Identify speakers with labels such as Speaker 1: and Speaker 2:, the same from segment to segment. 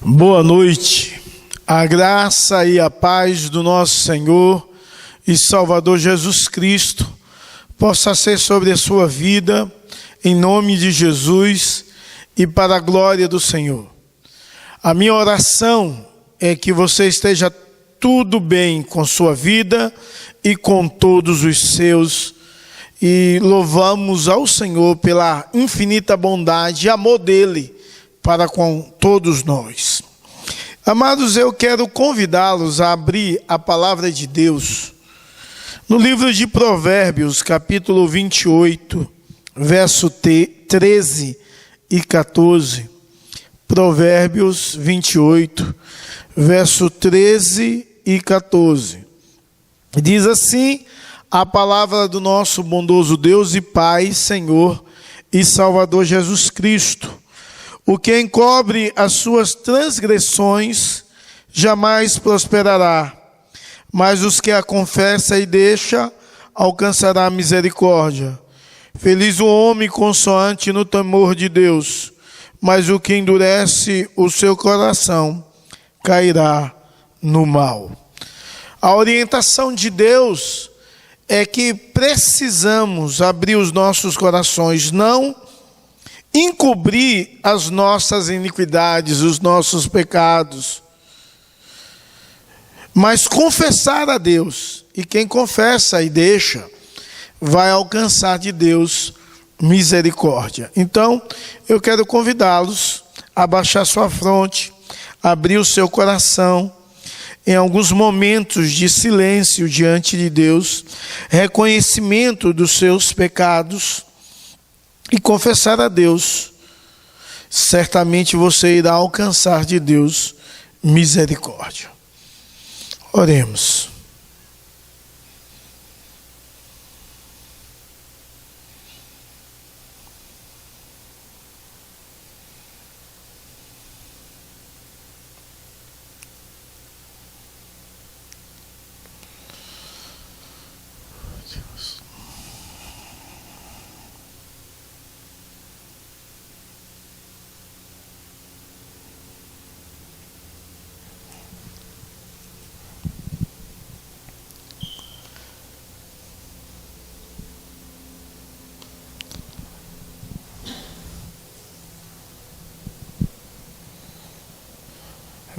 Speaker 1: Boa noite, a graça e a paz do nosso Senhor e Salvador Jesus Cristo possa ser sobre a sua vida, em nome de Jesus e para a glória do Senhor. A minha oração é que você esteja tudo bem com sua vida e com todos os seus, e louvamos ao Senhor pela infinita bondade e amor dele para com todos nós. Amados, eu quero convidá-los a abrir a palavra de Deus no livro de Provérbios, capítulo 28, verso 13 e 14. Provérbios 28, verso 13 e 14. Diz assim a palavra do nosso bondoso Deus e Pai, Senhor e Salvador Jesus Cristo: o que encobre as suas transgressões jamais prosperará, mas os que a confessa e deixa alcançará misericórdia. Feliz o homem consoante no temor de Deus, mas o que endurece o seu coração cairá no mal. A orientação de Deus é que precisamos abrir os nossos corações, não encobrir as nossas iniquidades, os nossos pecados, mas confessar a Deus. E quem confessa e deixa vai alcançar de Deus misericórdia. Então, eu quero convidá-los a baixar sua fronte, abrir o seu coração em alguns momentos de silêncio diante de Deus, reconhecimento dos seus pecados e confessar a Deus. Certamente você irá alcançar de Deus misericórdia. Oremos.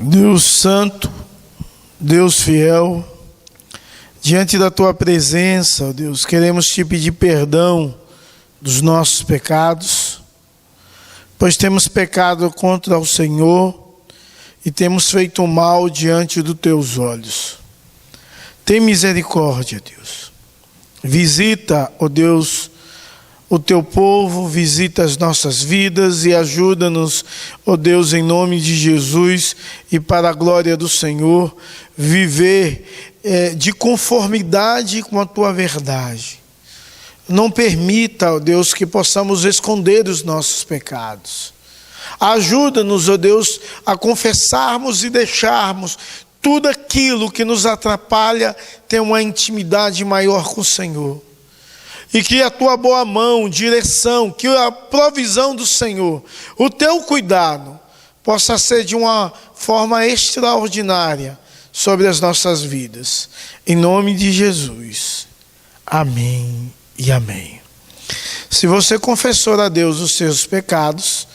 Speaker 1: Deus santo, Deus fiel, diante da tua presença, ó Deus, queremos te pedir perdão dos nossos pecados, pois temos pecado contra o Senhor e temos feito mal diante dos teus olhos. Tem misericórdia, Deus. Visita, ó Deus, o teu povo, visita as nossas vidas e ajuda-nos, ó Deus, em nome de Jesus e para a glória do Senhor, viver de conformidade com a tua verdade. Não permita, ó Deus, que possamos esconder os nossos pecados. Ajuda-nos, ó Deus, a confessarmos e deixarmos tudo aquilo que nos atrapalha ter uma intimidade maior com o Senhor. E que a tua boa mão, direção, que a provisão do Senhor, o teu cuidado, possa ser de uma forma extraordinária sobre as nossas vidas. Em nome de Jesus. Amém e amém. Se você confessou a Deus os seus pecados,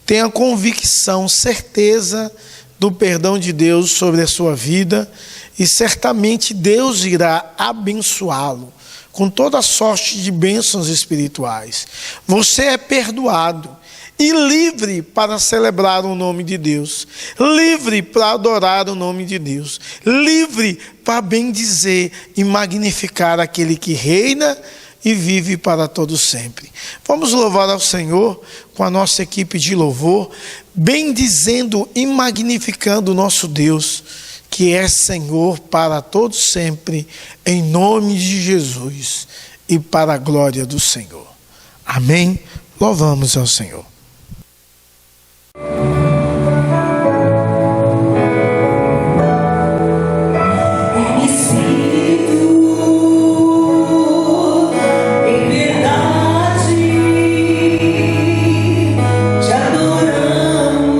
Speaker 1: tenha convicção, certeza do perdão de Deus sobre a sua vida, e certamente Deus irá abençoá-lo com toda sorte de bênçãos espirituais. Você é perdoado e livre para celebrar o nome de Deus, livre para adorar o nome de Deus, livre para bendizer e magnificar aquele que reina e vive para todo sempre. Vamos louvar ao Senhor com a nossa equipe de louvor, bendizendo e magnificando o nosso Deus, que é Senhor para todos sempre, em nome de Jesus e para a glória do Senhor. Amém? Louvamos ao Senhor.
Speaker 2: Te adoramos.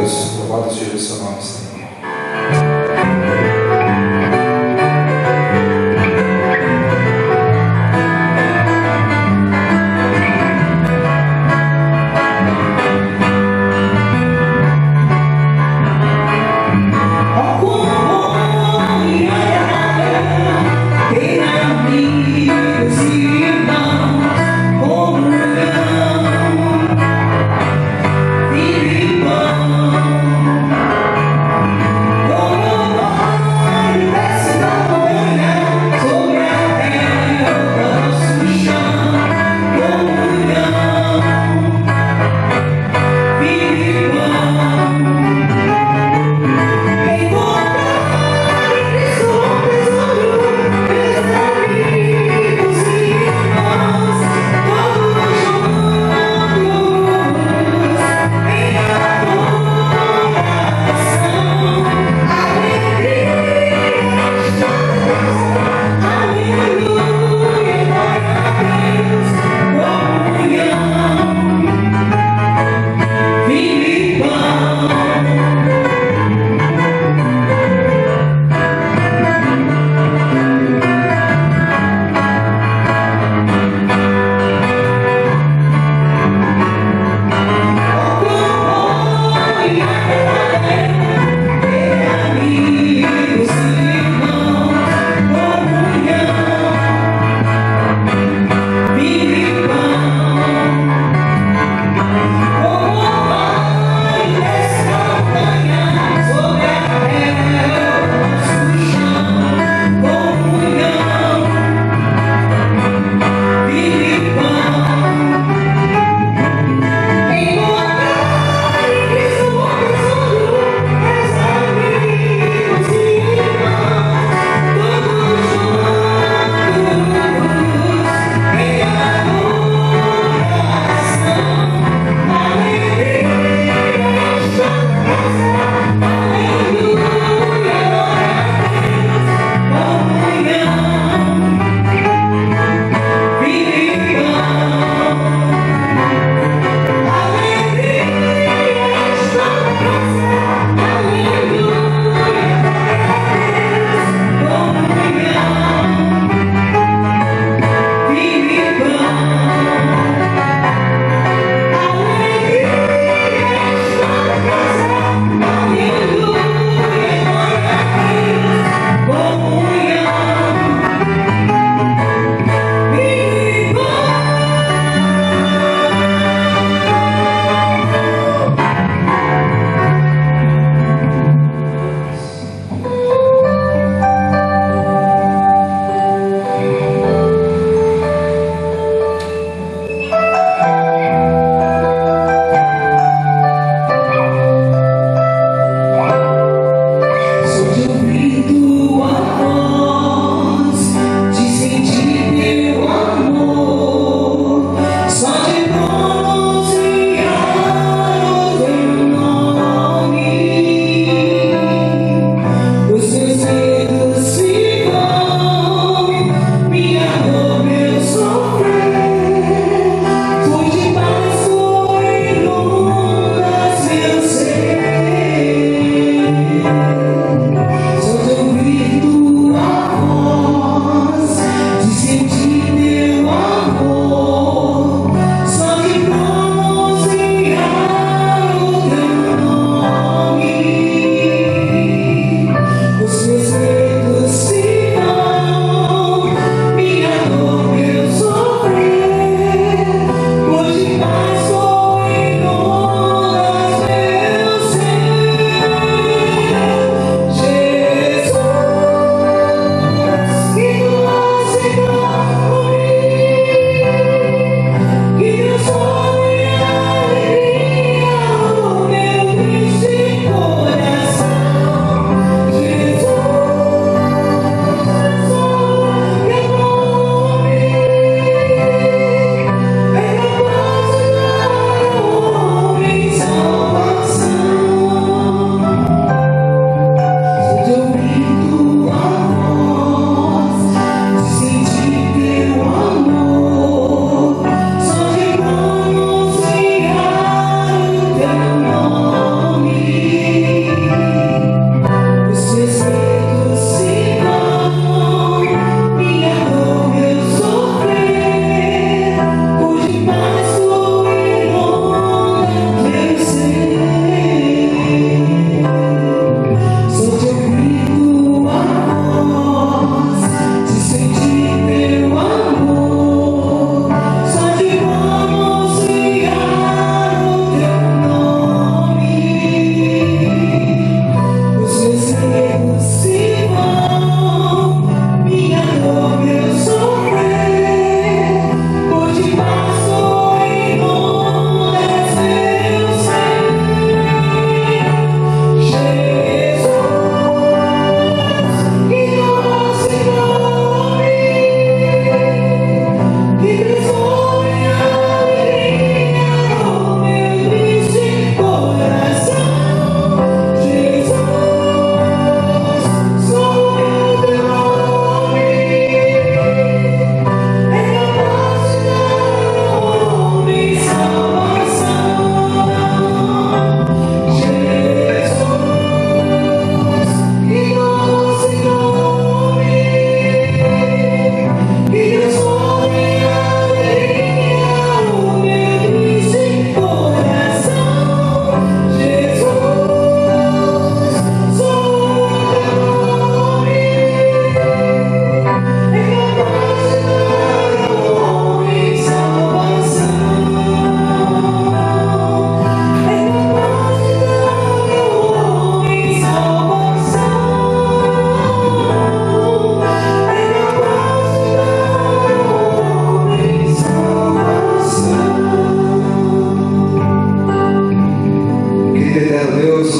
Speaker 2: Deus. Louvado seja o seu nome, Senhor.
Speaker 3: Irmão,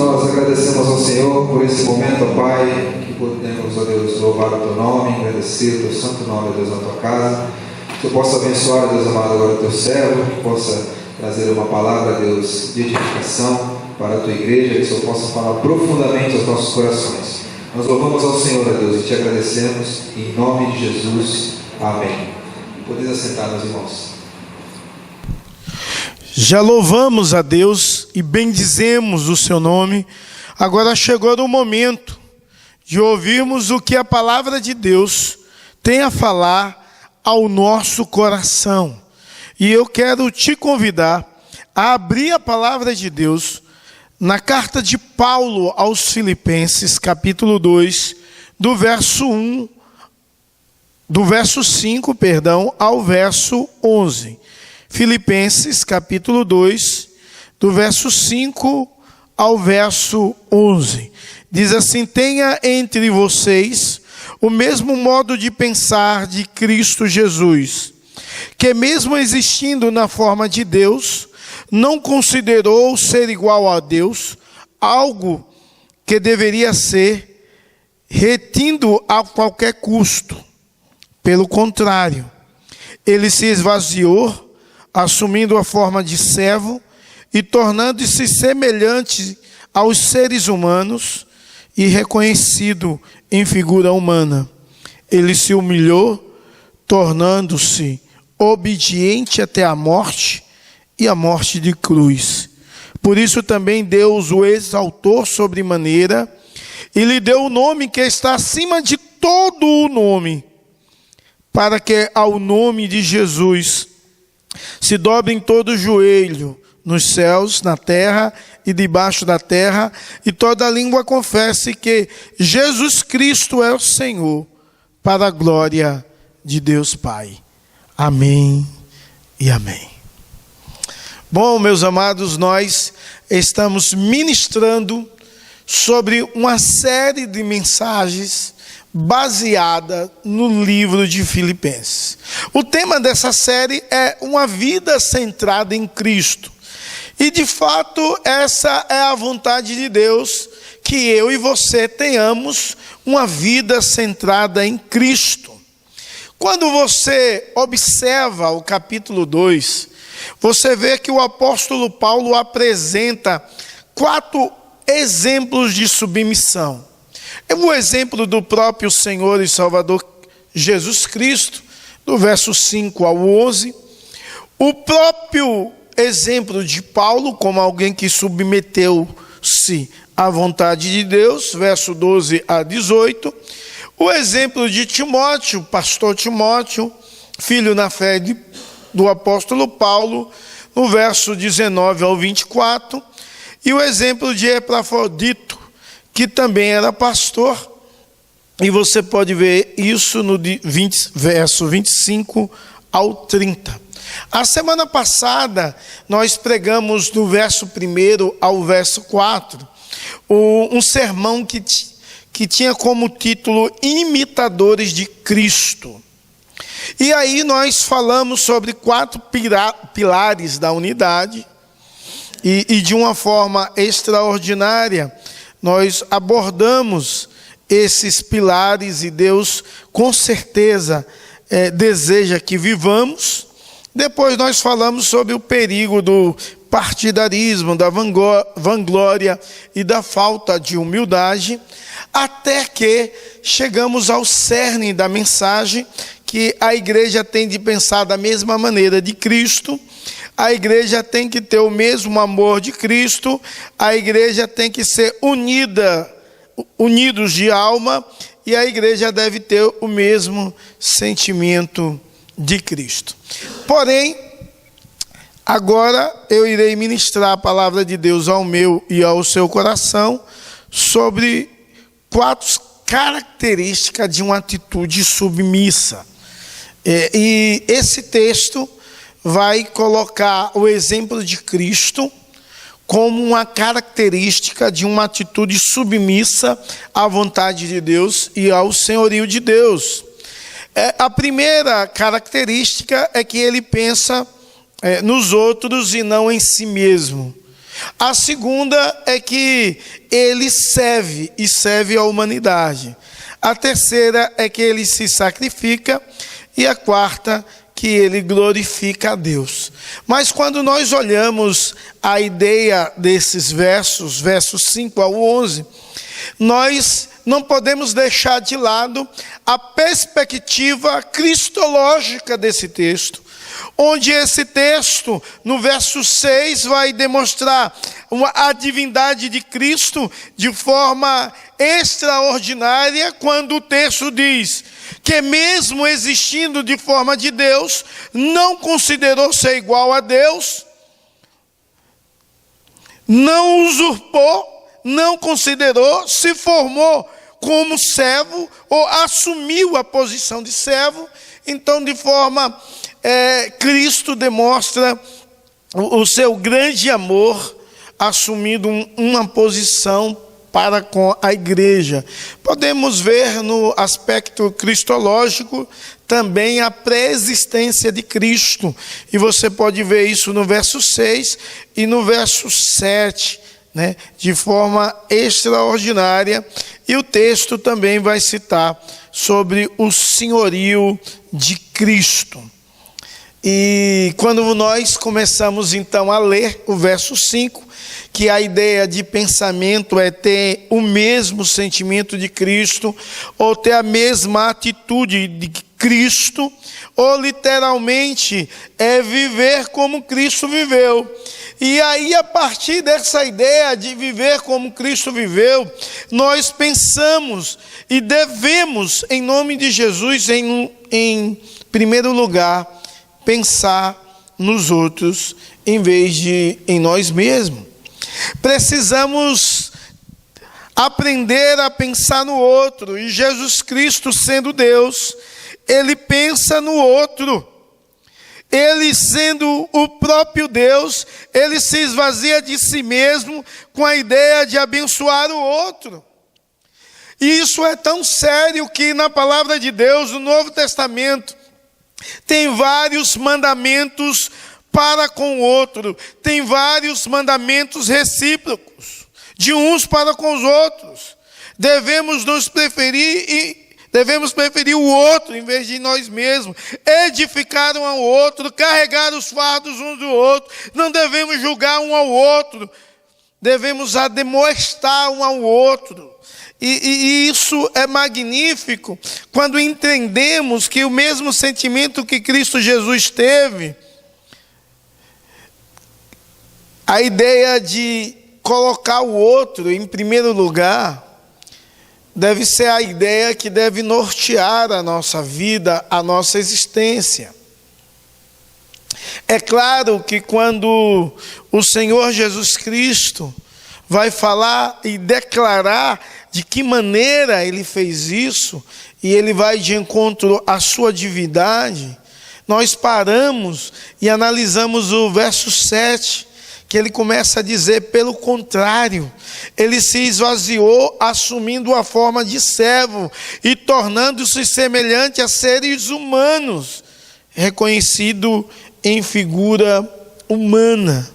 Speaker 2: nós agradecemos ao Senhor por esse momento, ó Pai, que podemos, ó Deus, louvar o Teu nome, agradecer o Teu santo nome, ó Deus, na Tua casa. Que Tu possa abençoar, Deus amado, agora o Teu servo, que possa trazer uma palavra, Deus, de edificação para a Tua igreja, que o Senhor possa falar profundamente aos nossos corações. Nós louvamos ao Senhor, ó Deus, e Te agradecemos, em nome de Jesus. Amém. Podeis assentar, meus irmãos.
Speaker 1: Já louvamos a Deus e bendizemos o seu nome. Agora chegou o momento de ouvirmos o que a palavra de Deus tem a falar ao nosso coração. E eu quero te convidar a abrir a palavra de Deus na carta de Paulo aos Filipenses, capítulo 2, do verso 5, ao verso 11. Filipenses, capítulo 2, do verso 5 ao verso 11. Diz assim: tenha entre vocês o mesmo modo de pensar de Cristo Jesus, que mesmo existindo na forma de Deus, não considerou ser igual a Deus algo que deveria ser retido a qualquer custo. Pelo contrário, ele se esvaziou, assumindo a forma de servo e tornando-se semelhante aos seres humanos e reconhecido em figura humana. Ele se humilhou, tornando-se obediente até a morte e a morte de cruz. Por isso também Deus o exaltou sobremaneira e lhe deu o nome que está acima de todo o nome, para que ao nome de Jesus se dobrem todo o joelho, nos céus, na terra e debaixo da terra, e toda língua confesse que Jesus Cristo é o Senhor, para a glória de Deus Pai. Amém e amém. Bom, meus amados, nós estamos ministrando sobre uma série de mensagens baseada no livro de Filipenses. O tema dessa série é uma vida centrada em Cristo. E de fato, essa é a vontade de Deus, que eu e você tenhamos uma vida centrada em Cristo. Quando você observa o capítulo 2, você vê que o apóstolo Paulo apresenta 4 exemplos de submissão. É o exemplo do próprio Senhor e Salvador Jesus Cristo, do verso 5 ao 11. O próprio exemplo de Paulo, como alguém que submeteu-se à vontade de Deus, verso 12 a 18. O exemplo de Timóteo, pastor Timóteo, filho na fé do apóstolo Paulo, no verso 19 ao 24. E o exemplo de Epafrodito, que também era pastor, e você pode ver isso no verso 25 ao 30. A semana passada, nós pregamos do verso 1 ao verso 4, um sermão que tinha como título Imitadores de Cristo. E aí nós falamos sobre 4 pilares da unidade, e de uma forma extraordinária, nós abordamos esses pilares e Deus com certeza deseja que vivamos. Depois nós falamos sobre o perigo do partidarismo, da vanglória e da falta de humildade, até que chegamos ao cerne da mensagem, que a igreja tem de pensar da mesma maneira de Cristo. A igreja tem que ter o mesmo amor de Cristo, a igreja tem que ser unidos de alma, e a igreja deve ter o mesmo sentimento de Cristo. Porém, agora eu irei ministrar a palavra de Deus ao meu e ao seu coração sobre 4 características de uma atitude submissa. E esse texto vai colocar o exemplo de Cristo como uma característica de uma atitude submissa à vontade de Deus e ao senhorio de Deus. A primeira característica é que ele pensa nos outros e não em si mesmo. A segunda é que ele serve e serve a humanidade. A terceira é que ele se sacrifica. E a quarta, que ele glorifica a Deus. Mas quando nós olhamos a ideia desses versos 5 ao 11, nós não podemos deixar de lado a perspectiva cristológica desse texto, onde esse texto, no verso 6, vai demonstrar a divindade de Cristo de forma extraordinária, quando o texto diz que mesmo existindo de forma de Deus, não considerou ser igual a Deus, não usurpou, não considerou, se formou como servo, ou assumiu a posição de servo. Então, de forma, Cristo demonstra o seu grande amor, assumindo uma posição para com a igreja. Podemos ver no aspecto cristológico também a pré-existência de Cristo. E você pode ver isso no verso 6 e no verso 7, né, de forma extraordinária. E o texto também vai citar sobre o senhorio de Cristo. E quando nós começamos então a ler o verso 5, que a ideia de pensamento é ter o mesmo sentimento de Cristo, ou ter a mesma atitude de Cristo, ou literalmente é viver como Cristo viveu. E aí, a partir dessa ideia de viver como Cristo viveu, nós pensamos e devemos, em nome de Jesus, em primeiro lugar, pensar nos outros em vez de em nós mesmos. Precisamos aprender a pensar no outro, e Jesus Cristo, sendo Deus, ele pensa no outro. Ele, sendo o próprio Deus, ele se esvazia de si mesmo com a ideia de abençoar o outro. E isso é tão sério que na palavra de Deus, no Novo Testamento, tem vários mandamentos para com o outro, tem vários mandamentos recíprocos, de uns para com os outros. Devemos nos preferir e devemos preferir o outro em vez de nós mesmos, edificar um ao outro, carregar os fardos uns do outro. Não devemos julgar um ao outro, devemos admoestar um ao outro. E isso é magnífico quando entendemos que o mesmo sentimento que Cristo Jesus teve, a ideia de colocar o outro em primeiro lugar, deve ser a ideia que deve nortear a nossa vida, a nossa existência. É claro que quando o Senhor Jesus Cristo vai falar e declarar de que maneira ele fez isso, e ele vai de encontro à sua divindade, nós paramos e analisamos o verso 7, que ele começa a dizer, pelo contrário, ele se esvaziou, assumindo a forma de servo e tornando-se semelhante a seres humanos, reconhecido em figura humana.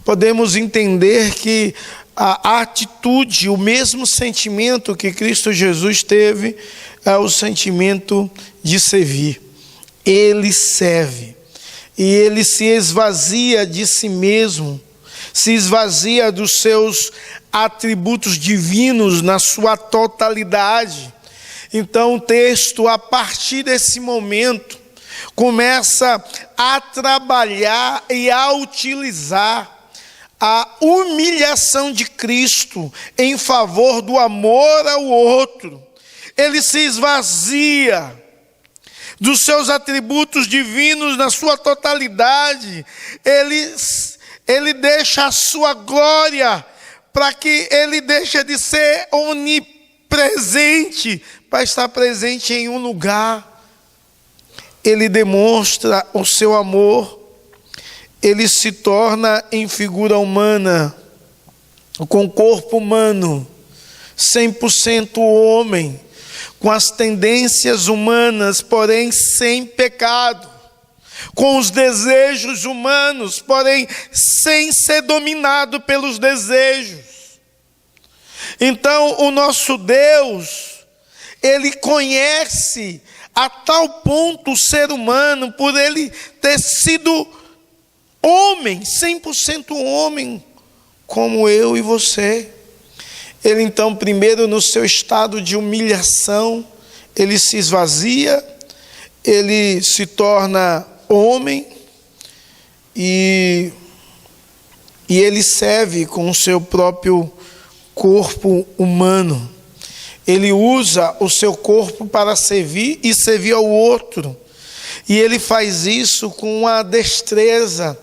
Speaker 1: Podemos entender que a atitude, o mesmo sentimento que Cristo Jesus teve, é o sentimento de servir. Ele serve e ele se esvazia de si mesmo, se esvazia dos seus atributos divinos na sua totalidade. Então o texto, a partir desse momento, começa a trabalhar e a utilizar a humilhação de Cristo em favor do amor ao outro. Ele se esvazia dos seus atributos divinos na sua totalidade. Ele deixa a sua glória para que ele deixe de ser onipresente para estar presente em um lugar. Ele demonstra o seu amor. Ele se torna em figura humana, com corpo humano, 100% homem, com as tendências humanas, porém sem pecado. com os desejos humanos, porém sem ser dominado pelos desejos. Então, o nosso Deus, Ele conhece a tal ponto o ser humano, por Ele ter sido homem, 100% homem, como eu e você. Ele então, primeiro no seu estado de humilhação, Ele se esvazia, Ele se torna homem e Ele serve com o seu próprio corpo humano. Ele usa o seu corpo para servir e servir ao outro. E Ele faz isso com uma destreza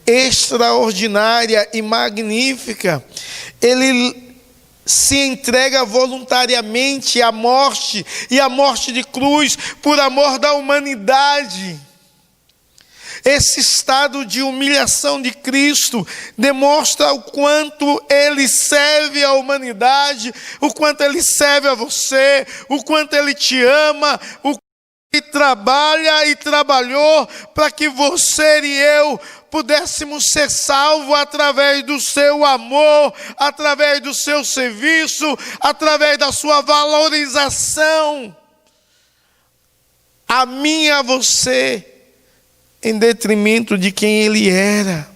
Speaker 1: extraordinária e magnífica. Ele se entrega voluntariamente à morte, e à morte de cruz, por amor da humanidade. Esse estado de humilhação de Cristo demonstra o quanto Ele serve à humanidade, o quanto Ele serve a você, o quanto Ele te ama, o quanto Ele trabalha e trabalhou para que você e eu pudéssemos ser salvos através do seu amor, através do seu serviço, através da sua valorização. A mim e a você, em detrimento de quem Ele era.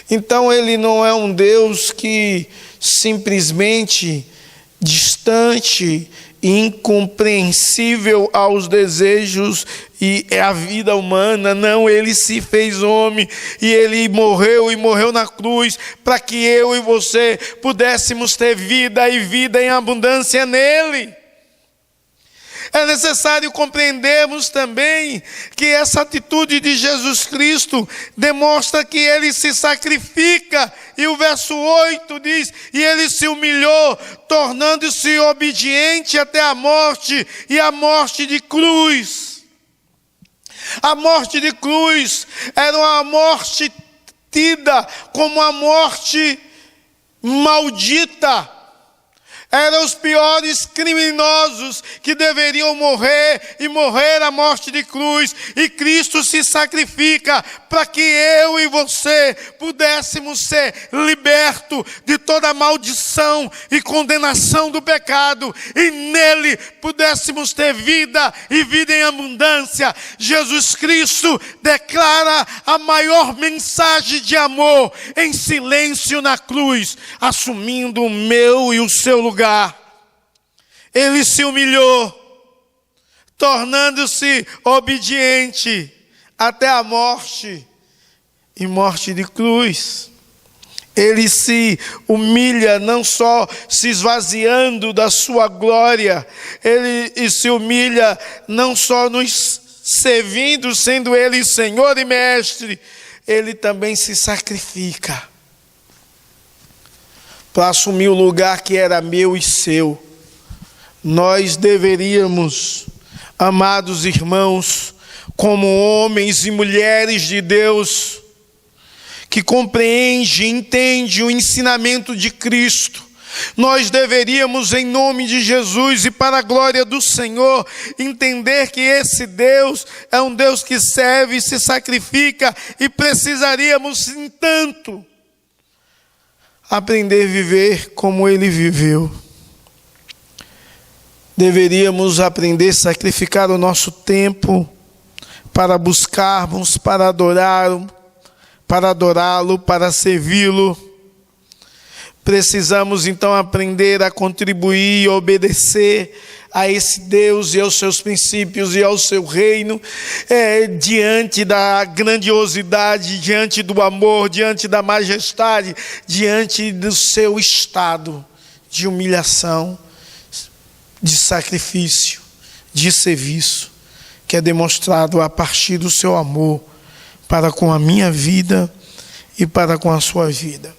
Speaker 1: Então Ele não é um Deus que simplesmente distante e incompreensível aos desejos e à vida humana. Não, Ele se fez homem e Ele morreu na cruz para que eu e você pudéssemos ter vida e vida em abundância nele. É necessário compreendermos também que essa atitude de Jesus Cristo demonstra que Ele se sacrifica. E o verso 8 diz: e Ele se humilhou, tornando-se obediente até a morte, e a morte de cruz. A morte de cruz era uma morte tida como a morte maldita. Eram os piores criminosos que deveriam morrer, e morrer a morte de cruz. E Cristo se sacrifica para que eu e você pudéssemos ser libertos de toda a maldição e condenação do pecado. E nele pudéssemos ter vida e vida em abundância. Jesus Cristo declara a maior mensagem de amor em silêncio na cruz, assumindo o meu e o seu lugar. Ele se humilhou, tornando-se obediente até a morte, e morte de cruz. Ele se humilha, não só se esvaziando da sua glória, Ele se humilha não só nos servindo, sendo Ele Senhor e Mestre, Ele também se sacrifica para assumir o lugar que era meu e seu. Nós deveríamos, amados irmãos, como homens e mulheres de Deus, que compreende e entende o ensinamento de Cristo, nós deveríamos, em nome de Jesus e para a glória do Senhor, entender que esse Deus é um Deus que serve e se sacrifica, e precisaríamos, entanto, aprender a viver como Ele viveu. Deveríamos aprender a sacrificar o nosso tempo para buscarmos, para adorá-lo, para servi-lo. Precisamos então aprender a contribuir e obedecer a esse Deus e aos seus princípios e ao seu reino, diante da grandiosidade, diante do amor, diante da majestade, diante do seu estado de humilhação, de sacrifício, de serviço, que é demonstrado a partir do seu amor para com a minha vida e para com a sua vida.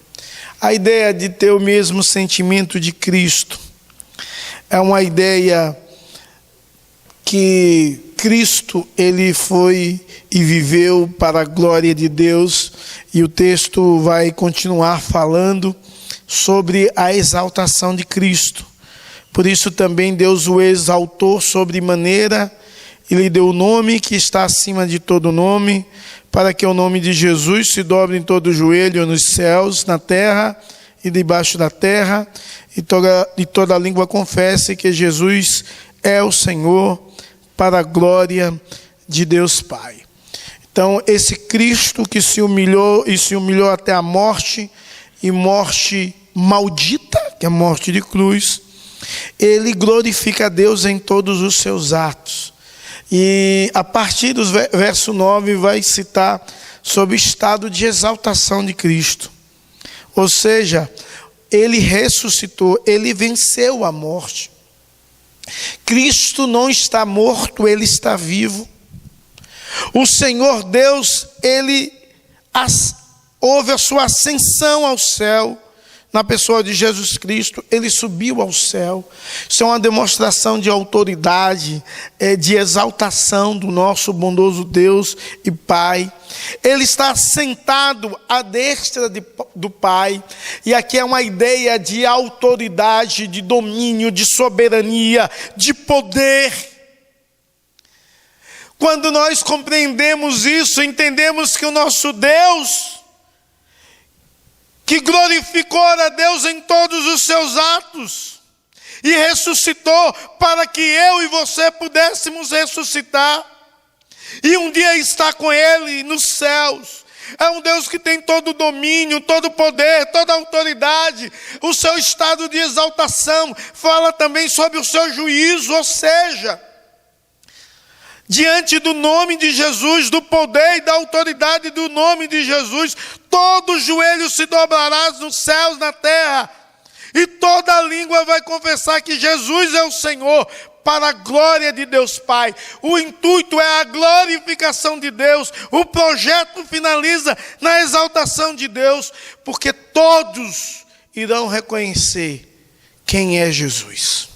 Speaker 1: A ideia de ter o mesmo sentimento de Cristo é uma ideia que Cristo, Ele foi e viveu para a glória de Deus, e o texto vai continuar falando sobre a exaltação de Cristo. Por isso também Deus o exaltou sobremaneira e lhe deu o nome que está acima de todo nome, para que o nome de Jesus se dobre em todo o joelho nos céus, na terra e debaixo da terra, e toda língua confesse que Jesus é o Senhor, para a glória de Deus Pai. Então, esse Cristo que se humilhou até a morte, e morte maldita, que é a morte de cruz, ele glorifica a Deus em todos os seus atos. E a partir do verso 9 vai citar sobre o estado de exaltação de Cristo. Ou seja, ele ressuscitou, ele venceu a morte. Cristo não está morto, ele está vivo. O Senhor Deus, houve a sua ascensão ao céu, na pessoa de Jesus Cristo, ele subiu ao céu. Isso é uma demonstração de autoridade, de exaltação do nosso bondoso Deus e Pai. Ele está sentado à destra do Pai, e aqui é uma ideia de autoridade, de domínio, de soberania, de poder. Quando nós compreendemos isso, entendemos que o nosso Deus, que glorificou a Deus em todos os seus atos, e ressuscitou para que eu e você pudéssemos ressuscitar, e um dia estar com Ele nos céus. É um Deus que tem todo o domínio, todo o poder, toda a autoridade. O seu estado de exaltação fala também sobre o seu juízo, ou seja, diante do nome de Jesus, do poder e da autoridade do nome de Jesus, todo joelho se dobrará nos céus, na terra, e toda língua vai confessar que Jesus é o Senhor, para a glória de Deus Pai. O intuito é a glorificação de Deus. O projeto finaliza na exaltação de Deus, porque todos irão reconhecer quem é Jesus.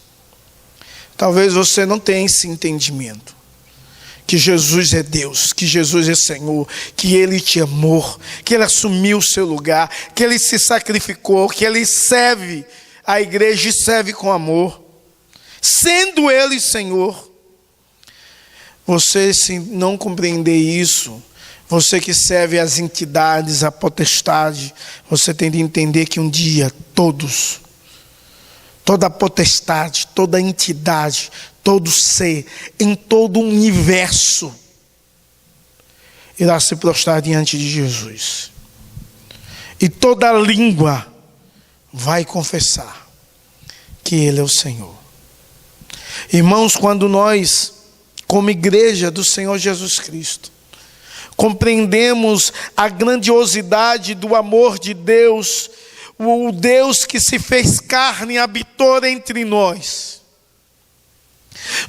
Speaker 1: Talvez você não tenha esse entendimento, que Jesus é Deus, que Jesus é Senhor, que Ele te amou, que Ele assumiu o seu lugar, que Ele se sacrificou, que Ele serve a igreja e serve com amor, sendo Ele Senhor. Você, se não compreender isso, você que serve as entidades, a potestade, você tem de entender que um dia toda a potestade, toda a entidade, todo ser, em todo o universo, irá se prostrar diante de Jesus. E toda língua vai confessar que Ele é o Senhor. Irmãos, quando nós, como igreja do Senhor Jesus Cristo, compreendemos a grandiosidade do amor de Deus, o Deus que se fez carne e habitou entre nós,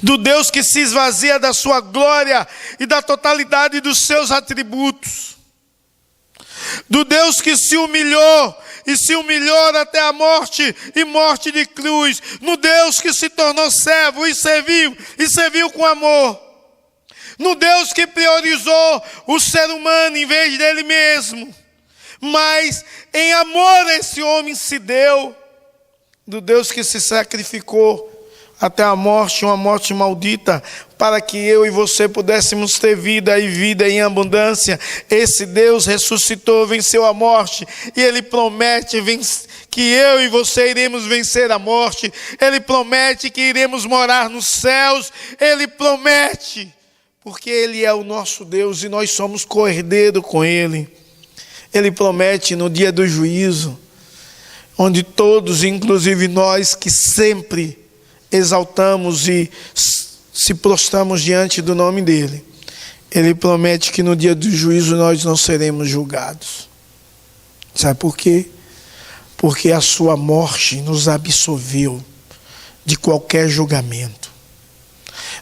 Speaker 1: do Deus que se esvazia da sua glória e da totalidade dos seus atributos, do Deus que se humilhou e se humilhou até a morte e morte de cruz, no Deus que se tornou servo e serviu com amor, no Deus que priorizou o ser humano em vez dele mesmo, mas em amor esse homem se deu, do Deus que se sacrificou até a morte, uma morte maldita, para que eu e você pudéssemos ter vida e vida em abundância. Esse Deus ressuscitou, venceu a morte, e Ele promete que eu e você iremos vencer a morte. Ele promete que iremos morar nos céus. Ele promete, porque Ele é o nosso Deus e nós somos co-herdeiro com Ele. Ele promete no dia do juízo, onde todos, inclusive nós que sempre exaltamos e se prostramos diante do nome dEle, Ele promete que no dia do juízo nós não seremos julgados. Sabe por quê? Porque a sua morte nos absolveu de qualquer julgamento.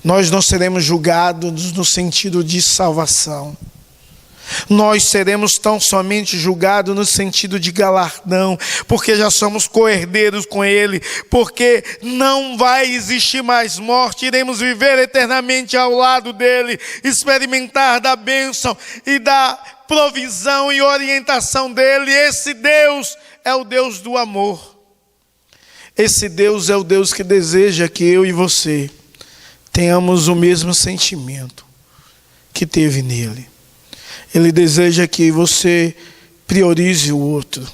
Speaker 1: Nós não seremos julgados no sentido de salvação. Nós seremos tão somente julgados no sentido de galardão, porque já somos co-herdeiros com Ele, porque não vai existir mais morte, iremos viver eternamente ao lado dEle, experimentar da bênção e da provisão e orientação dEle. Esse Deus é o Deus do amor. Esse Deus é o Deus que deseja que eu e você tenhamos o mesmo sentimento que teve nele. Ele deseja que você priorize o outro.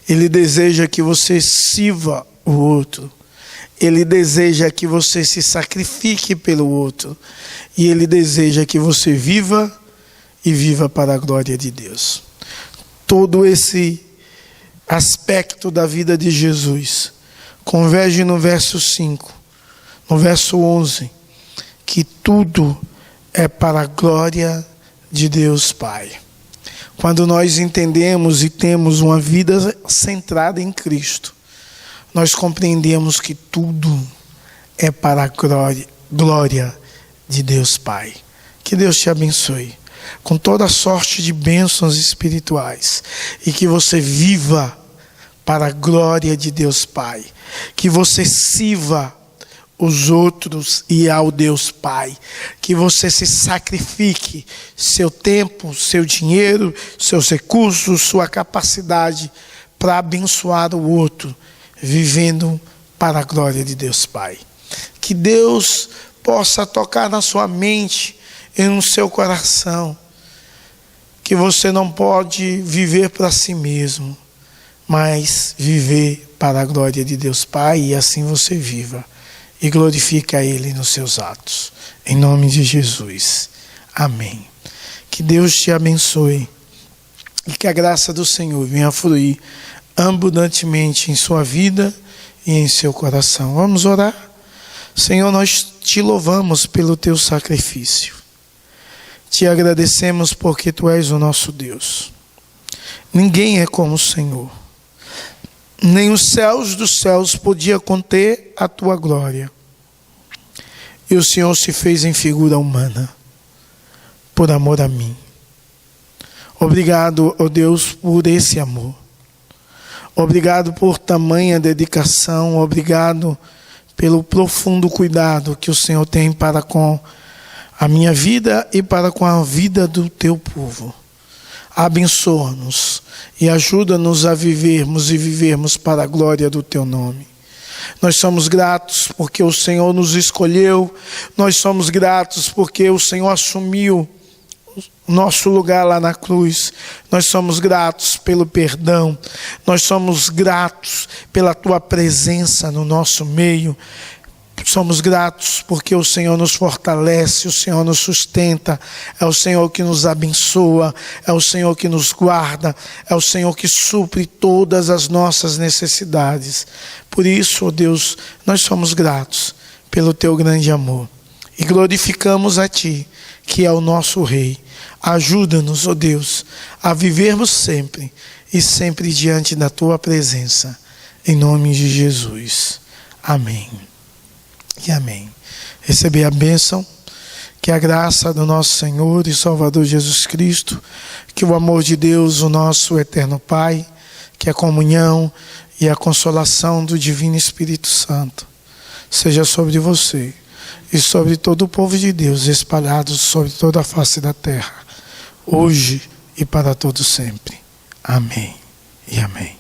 Speaker 1: Ele deseja que você sirva o outro. Ele deseja que você se sacrifique pelo outro. E Ele deseja que você viva e viva para a glória de Deus. Todo esse aspecto da vida de Jesus converge no verso 5, no verso 11, que tudo é para a glória de Deus Pai. Quando nós entendemos e temos uma vida centrada em Cristo, nós compreendemos que tudo é para a glória de Deus Pai. Que Deus te abençoe com toda sorte de bênçãos espirituais e que você viva para a glória de Deus Pai. Que você sirva os outros e ao Deus Pai. Que você se sacrifique seu tempo, seu dinheiro, seus recursos, sua capacidade para abençoar o outro, vivendo para a glória de Deus Pai. Que Deus possa tocar na sua mente e no seu coração que você não pode viver para si mesmo, mas viver para a glória de Deus Pai, e assim você viva e glorifique a Ele nos seus atos. Em nome de Jesus. Amém. Que Deus te abençoe e que a graça do Senhor venha fluir abundantemente em sua vida e em seu coração. Vamos orar? Senhor, nós te louvamos pelo teu sacrifício. Te agradecemos porque tu és o nosso Deus. Ninguém é como o Senhor. Nem os céus dos céus podia conter a tua glória. E o Senhor se fez em figura humana, por amor a mim. Obrigado, ó Deus, por esse amor. Obrigado por tamanha dedicação. Obrigado pelo profundo cuidado que o Senhor tem para com a minha vida e para com a vida do teu povo. Abençoa-nos e ajuda-nos a vivermos e vivermos para a glória do teu nome. Nós somos gratos porque o Senhor nos escolheu. Nós somos gratos porque o Senhor assumiu o nosso lugar lá na cruz. Nós somos gratos pelo perdão. Nós somos gratos pela tua presença no nosso meio. Somos gratos porque o Senhor nos fortalece, o Senhor nos sustenta, é o Senhor que nos abençoa, é o Senhor que nos guarda, é o Senhor que supre todas as nossas necessidades. Por isso, ó Deus, nós somos gratos pelo teu grande amor e glorificamos a ti, que é o nosso Rei. Ajuda-nos, ó Deus, a vivermos sempre e sempre diante da tua presença, em nome de Jesus. Amém. E amém. Receber a bênção, que a graça do nosso Senhor e Salvador Jesus Cristo, que o amor de Deus, o nosso eterno Pai, que a comunhão e a consolação do Divino Espírito Santo seja sobre você e sobre todo o povo de Deus espalhados sobre toda a face da terra, hoje e para todo sempre. Amém e amém.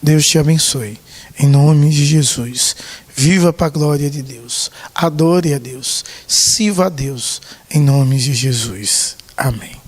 Speaker 1: Deus te abençoe. Em nome de Jesus. Viva para a glória de Deus. Adore a Deus. Sirva a Deus. Em nome de Jesus. Amém.